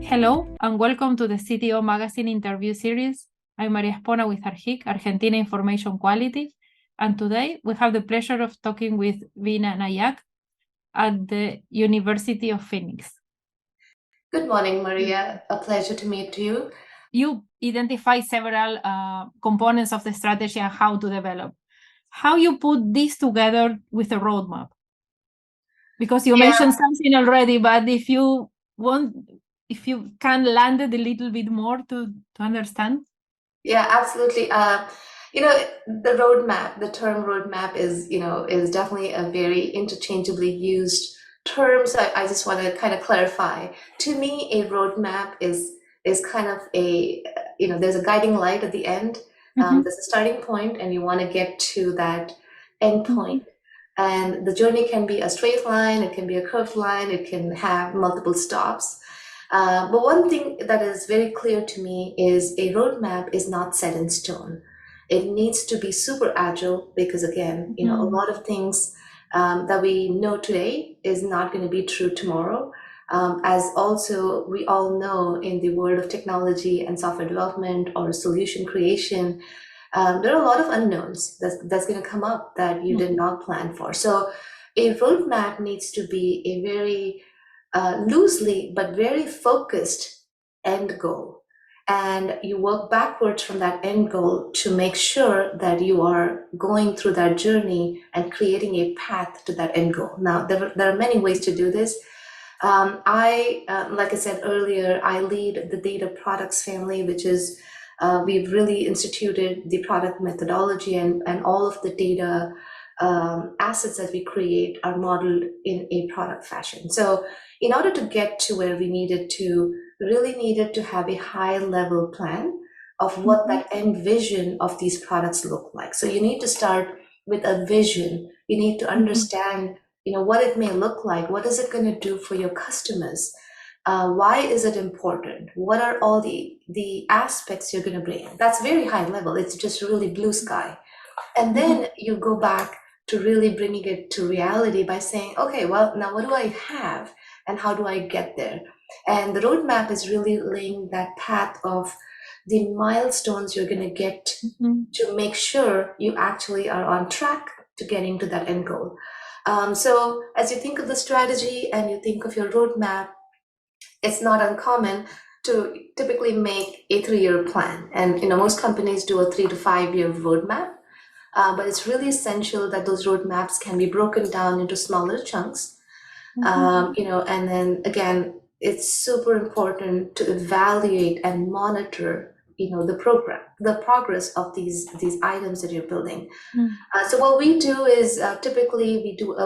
Hello, and welcome to the CTO Magazine interview series. I'm Maria Espona with ArgIQ, Argentina Information Quality, and today we have the pleasure of talking with Veena Nayak at the University of Phoenix. Good morning, Maria. A pleasure to meet you. You identify several components of the strategy and how to develop. How you put this together with a roadmap? Because you mentioned something already, but if you can land it a little bit more to understand. Yeah, absolutely. The roadmap, the term roadmap is definitely a very interchangeably used term. So I just want to kind of clarify. To me, a roadmap is kind of there's a guiding light at the end. There's a starting point, and you want to get to that end point. And the journey can be a straight line, it can be a curved line, it can have multiple stops. But one thing that is very clear to me is a roadmap is not set in stone. It needs to be super agile because, again, a lot of things that we know today is not going to be true tomorrow. As also we all know, in the world of technology and software development or solution creation, there are a lot of unknowns that's going to come up that you did not plan for. So a roadmap needs to be a very loosely but very focused end goal. And you work backwards from that end goal to make sure that you are going through that journey and creating a path to that end goal. Now, there are many ways to do this. Like I said earlier, I lead the data products family, which is we've really instituted the product methodology, and all of the data assets that we create are modeled in a product fashion. So in order to get to where we needed to have a high level plan of what that end vision of these products look like. So you need to start with a vision. You need to understand, what it may look like. What is it going to do for your customers? Why is it important? What are all the aspects you're going to bring in? That's very high level. It's just really blue sky. And then you go back to really bringing it to reality by saying, okay, well, now what do I have and how do I get there? And the roadmap is really laying that path of the milestones you're going to get to make sure you actually are on track to getting to that end goal. So as you think of the strategy and you think of your roadmap, it's not uncommon to typically make a 3-year plan. And most companies do a 3 to 5 year roadmap. But it's really essential that those roadmaps can be broken down into smaller chunks. And then again, it's super important to evaluate and monitor, the progress of these items that you're building. So what we do is typically we do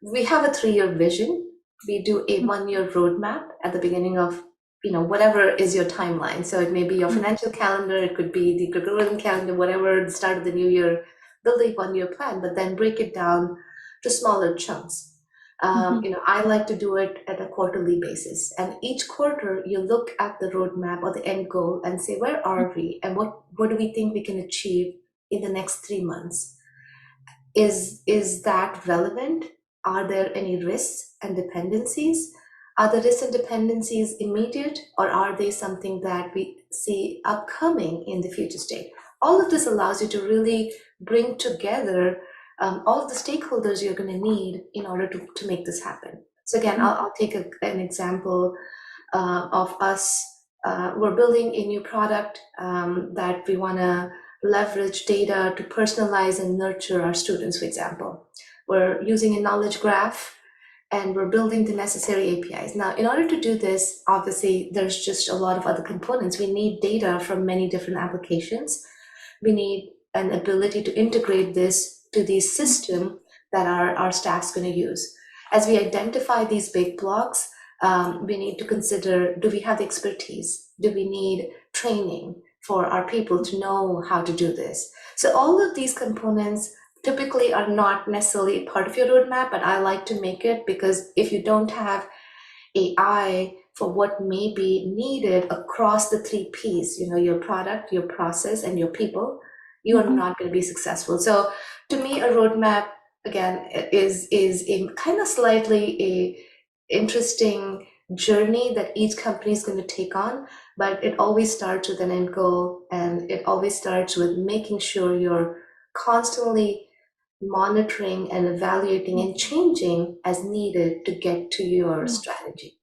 we have a 3-year vision. We do a 1-year roadmap at the beginning of whatever is your timeline. So it may be your financial calendar, it could be the Gregorian calendar, whatever, the start of the new year, build a 1-year plan, but then break it down to smaller chunks. I like to do it at a quarterly basis. And each quarter you look at the roadmap or the end goal and say, where are we? And what do we think we can achieve in the next 3 months? Is that relevant? Are there any risks and dependencies? Are the risks and dependencies immediate, or are they something that we see upcoming in the future state? All of this allows you to really bring together all of the stakeholders you're going to need in order to make this happen. So again, I'll take an example of us. We're building a new product that we want to leverage data to personalize and nurture our students, for example. We're using a knowledge graph, and we're building the necessary APIs. Now, in order to do this, obviously, there's just a lot of other components. We need data from many different applications. We need an ability to integrate this to the system that our staff's going to use. As we identify these big blocks, we need to consider, do we have the expertise? Do we need training for our people to know how to do this? So all of these components typically are not necessarily part of your roadmap, but I like to make it, because if you don't have AI for what may be needed across the 3 Ps, your product, your process, and your people, you are not going to be successful. So to me, a roadmap, again, is a kind of slightly a interesting journey that each company is going to take on, but it always starts with an end goal, and it always starts with making sure you're constantly monitoring and evaluating and changing as needed to get to your strategy.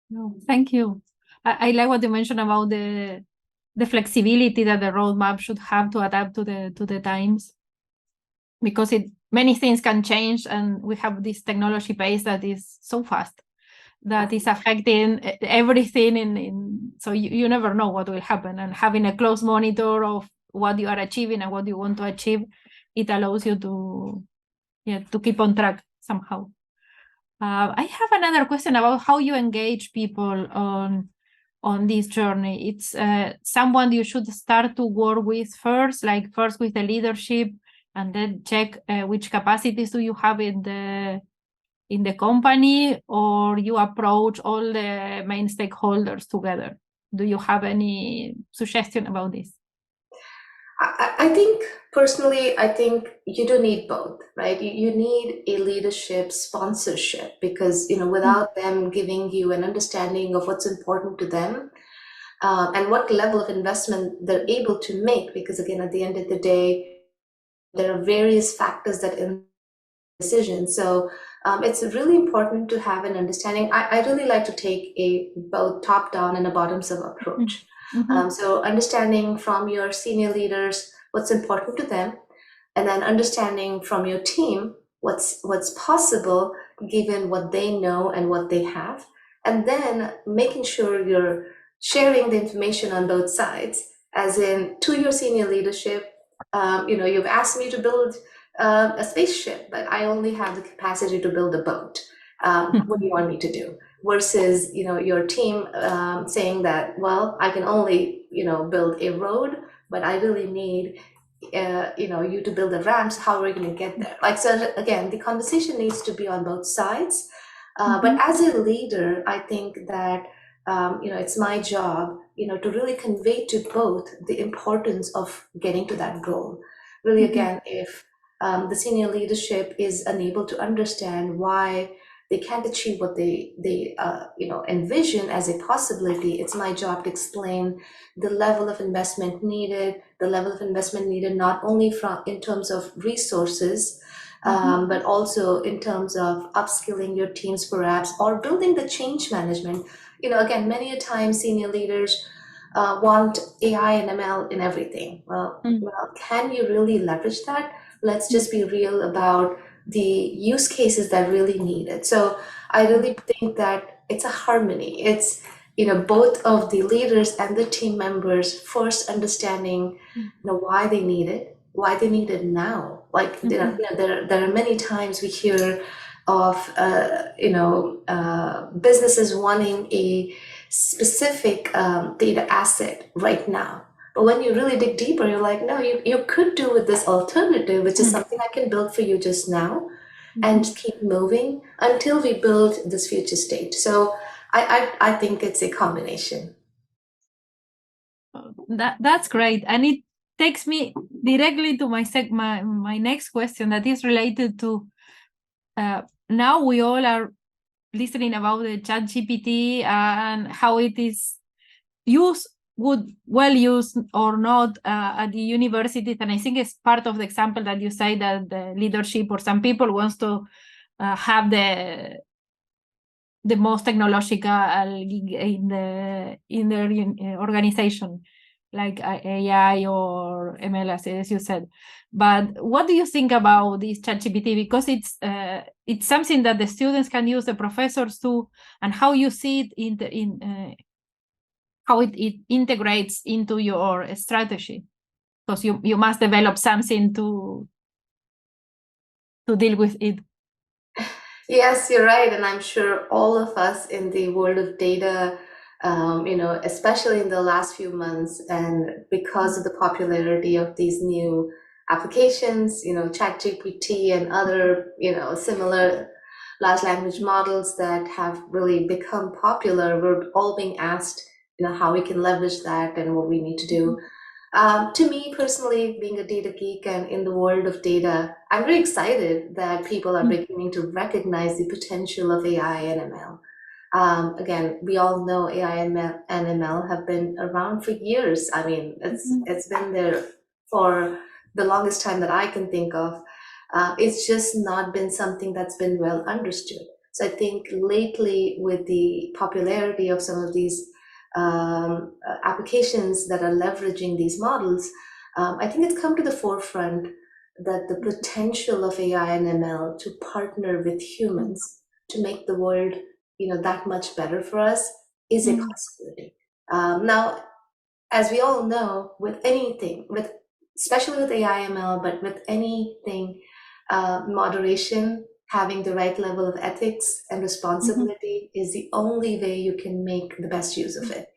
No, thank you. I like what you mentioned about the flexibility that the roadmap should have to adapt to the times, because many things can change, and we have this technology pace that is so fast that is affecting everything so you never know what will happen, and having a close monitor of what you are achieving and what you want to achieve, it allows you to keep on track somehow. I have another question about how you engage people on this journey. It's someone you should start to work with first with the leadership, and then check which capacities do you have in the company, or you approach all the main stakeholders together. Do you have any suggestion about this? I think personally, I think you do need both, right? You need a leadership sponsorship, because without them giving you an understanding of what's important to them, and what level of investment they're able to make, because again, at the end of the day, there are various factors that in decision. So it's really important to have an understanding. I really like to take a both top-down and a bottoms-up approach. So understanding from your senior leaders what's important to them, and then understanding from your team what's possible given what they know and what they have, and then making sure you're sharing the information on both sides, as in to your senior leadership. You've asked me to build a spaceship, but I only have the capacity to build a boat. What do you want me to do? Versus, your team saying that, well, I can only, build a road, but I really need, you to build the ramps. How are we going to get there? So again, the conversation needs to be on both sides. But as a leader, I think that, it's my job, to really convey to both the importance of getting to that goal. Really, again, if the senior leadership is unable to understand why they can't achieve what they envision as a possibility, it's my job to explain the level of investment needed, not only in terms of resources, but also in terms of upskilling your teams perhaps, or building the change management. Again, many a time senior leaders want AI and ML in everything. Well, can you really leverage that? Let's just be real about the use cases that really need it. So I really think that it's a harmony. It's, both of the leaders and the team members first understanding, why they need it now. There are many times we hear of, businesses wanting a specific data asset right now. But when you really dig deeper, you're like, no, you could do with this alternative, which is something I can build for you just now, and keep moving until we build this future state. So I think it's a combination. That's great. And it takes me directly to my next question, that is related to now we all are listening about the ChatGPT and how it is well used or not at the universities. And I think it's part of the example that you say that the leadership or some people wants to have the most technological in their organization, like AI or ML, as you said. But what do you think about this ChatGPT? Because it's something that the students can use, the professors too, and how you see it how it integrates into your strategy, because you must develop something to deal with it. Yes, you're right. And I'm sure all of us in the world of data, especially in the last few months, and because of the popularity of these new applications, ChatGPT and other, similar large language models that have really become popular, we're all being asked, how we can leverage that and what we need to do. To me personally, being a data geek and in the world of data, I'm very excited that people are beginning to recognize the potential of AI and ML. Again, we all know AI and ML have been around for years. I mean, it's been there for the longest time that I can think of. It's just not been something that's been well understood. So I think lately, with the popularity of some of these applications that are leveraging these models, I think it's come to the forefront that the potential of AI and ML to partner with humans to make the world, that much better for us is a possibility. Now, as we all know, with anything, especially with AI ML, but with anything, moderation, having the right level of ethics and responsibility is the only way you can make the best use of it.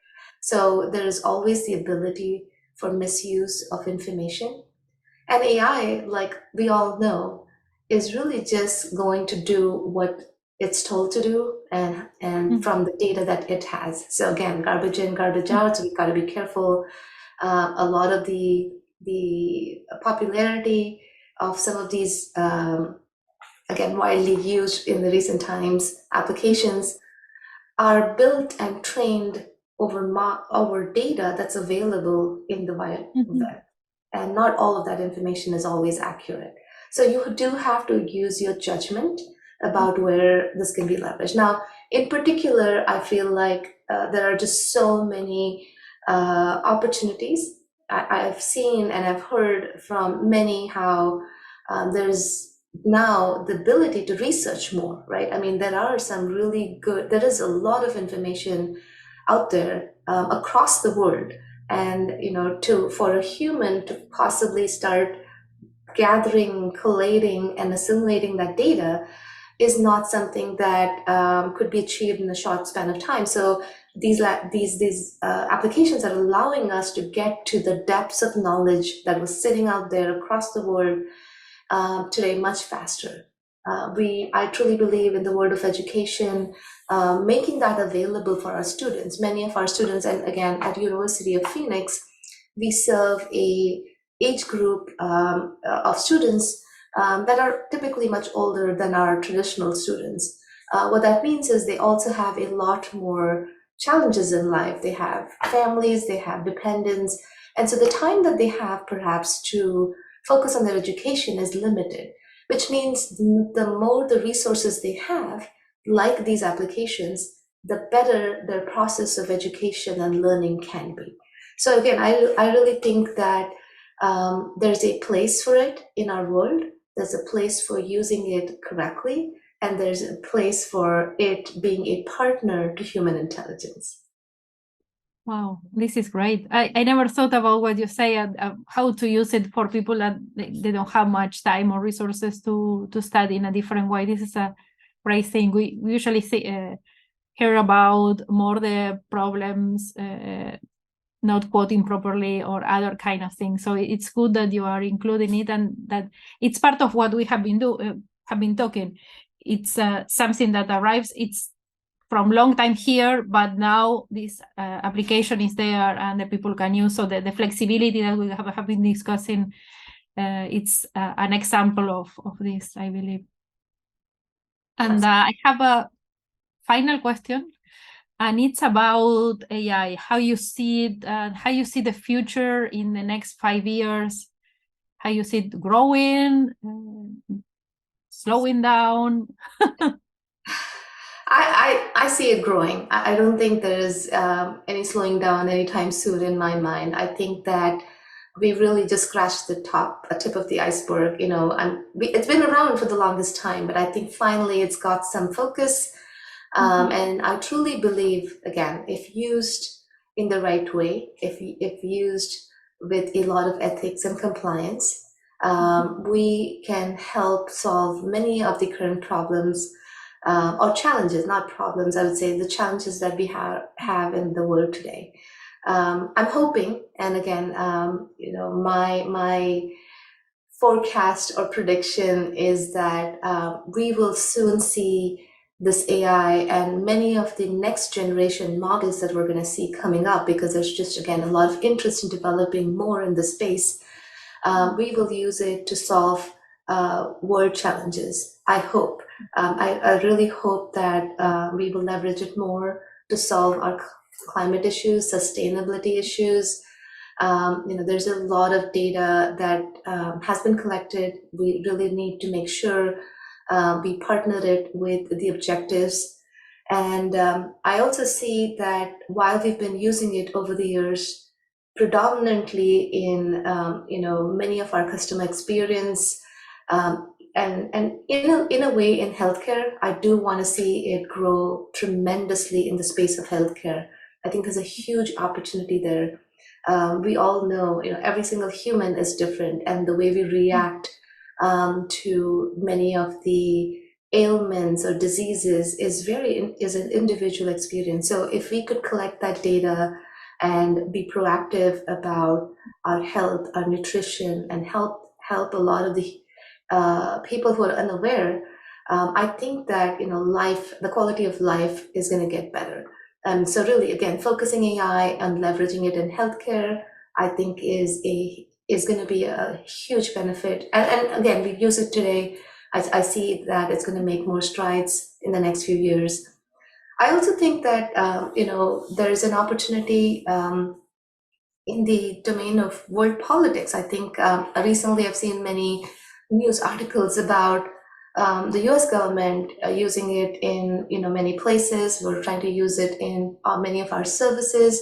So there is always the ability for misuse of information. And AI, like we all know, is really just going to do what it's told to do and from the data that it has. So again, garbage in, garbage out. So we've got to be careful. A lot of the popularity of some of these, again, widely used in the recent times applications are built and trained over data that's available in the web. And not all of that information is always accurate. So you do have to use your judgment about where this can be leveraged. Now, in particular, I feel like there are just so many opportunities. I've seen and I've heard from many how there's now the ability to research more, right? I mean, there is a lot of information out there across the world. And for a human to possibly start gathering, collating, and assimilating that data is not something that could be achieved in a short span of time. So these applications are allowing us to get to the depths of knowledge that was sitting out there across the world today much faster. I truly believe in the world of education, making that available for our students. Many of our students, and again, at University of Phoenix, we serve a age group of students that are typically much older than our traditional students. What that means is they also have a lot more challenges in life. They have families, they have dependents, and so the time that they have perhaps to focus on their education is limited, which means the more the resources they have, like these applications, the better their process of education and learning can be. So again, I really think that there's a place for it in our world. There's a place for using it correctly, and there's a place for it being a partner to human intelligence. Wow, this is great. I never thought about what you say, how to use it for people that they don't have much time or resources to study in a different way. This is a great thing. We usually hear about more the problems, not quoting properly or other kind of things. So it's good that you are including it and that it's part of what we have been talking. It's something that arrives. It's from long time here, but now this application is there and the people can use. So the flexibility that we have been discussing, it's an example of this, I believe. And I have a final question, and it's about AI, how you see it, how you see the future in the next 5 years, how you see it growing, slowing down. I see it growing. I don't think there is any slowing down anytime soon in my mind. I think that we really just scratched the tip of the iceberg. It's been around for the longest time, but I think finally it's got some focus. And I truly believe, again, if used in the right way, if used with a lot of ethics and compliance, we can help solve many of the current problems or challenges, not problems. I would say the challenges that we have in the world today. I'm hoping, and again, my forecast or prediction is that we will soon see this AI and many of the next generation models that we're going to see coming up, because there's just, again, a lot of interest in developing more in the space. We will use it to solve world challenges, I hope. I really hope that we will leverage it more to solve our climate issues, sustainability issues. There's a lot of data that has been collected. We really need to make sure we partner it with the objectives. And I also see that while we've been using it over the years, predominantly in many of our customer experience, and in a way in healthcare, I do want to see it grow tremendously in the space of healthcare. I think there's a huge opportunity there. We all know, every single human is different, and the way we react to many of the ailments or diseases is an individual experience. So if we could collect that data and be proactive about our health, our nutrition, and help a lot of the people who are unaware, I think that the quality of life is going to get better. So really, again, focusing AI and leveraging it in healthcare, I think is going to be a huge benefit. And again, we use it today. I see that it's going to make more strides in the next few years. I also think that there is an opportunity in the domain of world politics. I think recently I've seen many news articles about the U.S. government using it in many places. We're trying to use it in many of our services,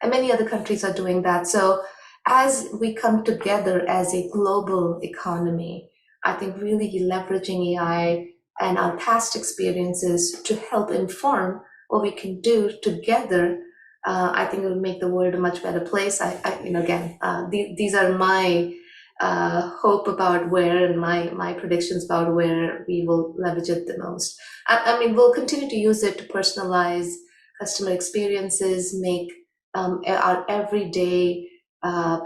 and many other countries are doing that. So as we come together as a global economy, I think really leveraging AI and our past experiences to help inform what we can do together, I think it will make the world a much better place. These are my hope about where, and my predictions about where we will leverage it the most. I mean, we'll continue to use it to personalize customer experiences, make our everyday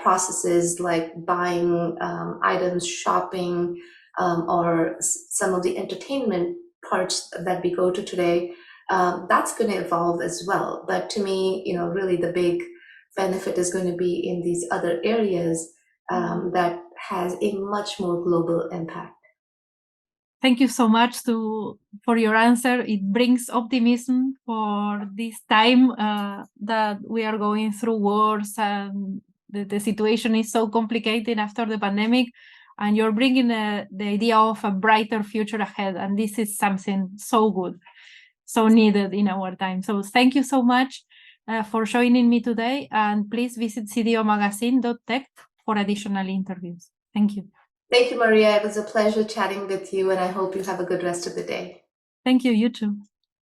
processes like buying items, shopping, or some of the entertainment parts that we go to today. That's going to evolve as well. But to me, really the big benefit is going to be in these other areas that has a much more global impact. Thank you so much for your answer. It brings optimism for this time that we are going through wars, and the situation is so complicated after the pandemic, and you're bringing the idea of a brighter future ahead, and this is something so good, so needed in our time. So thank you so much for joining me today, and please visit cdomagazine.tech for additional interviews. Thank you. Thank you, Maria. It was a pleasure chatting with you, and I hope you have a good rest of the day. Thank you. You too.